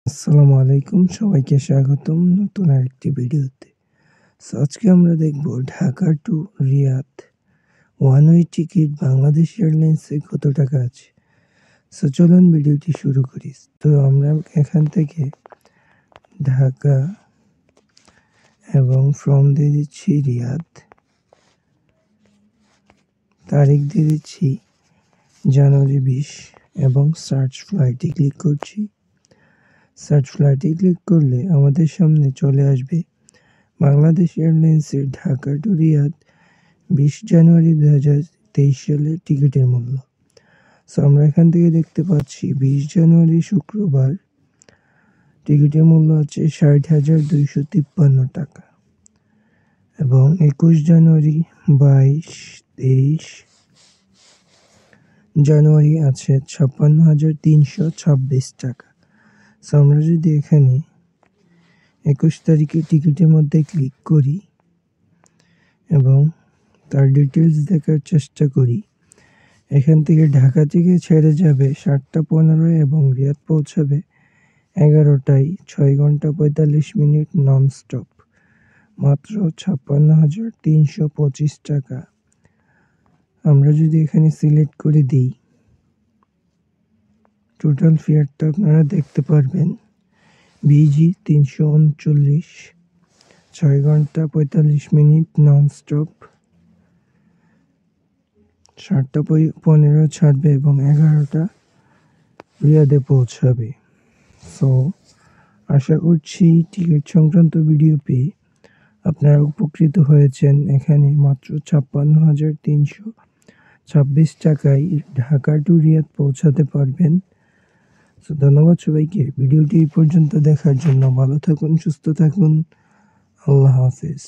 আসসালামু আলাইকুম, সবাইকে স্বাগতম নতুন আরেকটি ভিডিওতে। আজকে আমরা দেখব Dhaka to Riyadh one way ticket Bangladesh এয়ারলাইন্সে কত টাকা আছে। চলুন ভিডিওটি শুরু করি। তো আমরা এখান থেকে ঢাকা এবং ফ্রম দিয়ে দিচ্ছি রিয়াদ, তারিখ দিয়ে দিচ্ছি জানুয়ারি 20 এবং সার্চ ফ্লাইটে ক্লিক করছি। সার্চ ফ্লাইটে ক্লিক করলে আমাদের সামনে চলে আসবে বাংলাদেশ এয়ারলাইন্সের ঢাকা টু রিয়াদ 20 জানুয়ারি 2023 সালে টিকিটের মূল্য। আমরা এখান থেকে দেখতে পাচ্ছি 20 জানুয়ারি শুক্রবার টিকিটের মূল্য আছে 60,253 টাকা এবং 21 জানুয়ারি 22, 23 জানুয়ারি আছে 56,326 টাকা। আমরা যদি এখানে 21 তারিখে টিকিটের মধ্যে ক্লিক করি এবং তার ডিটেলস দেখার চেষ্টা করি, এখান থেকে ঢাকা থেকে ছেড়ে যাবে 7:15 এবং রিয়াদ পৌঁছাবে 11টায় 6 ঘন্টা 45 মিনিট নন স্টপ, মাত্র 56,325 টাকা। আমরা যদি এখানে সিলেক্ট করে দিই, টোটাল ফেয়ারটা আপনারা দেখতে পারবেন BG 339, 6 ঘন্টা 45 মিনিট নন স্টপ, 7:15 ছাড়বে এবং 11টা রিয়াদে পৌঁছাবে। আশা করছি টিকিট সংক্রান্ত ভিডিও পেয়ে আপনারা উপকৃত হয়েছেন। এখানে মাত্র 56,326 টাকায় ঢাকা টু রিয়াদ পৌঁছাতে পারবেন। ধন্যবাদ সবাইকে ভিডিওটি এই পর্যন্ত দেখার জন্য। ভালো থাকুন, সুস্থ থাকুন, আল্লাহ হাফেজ।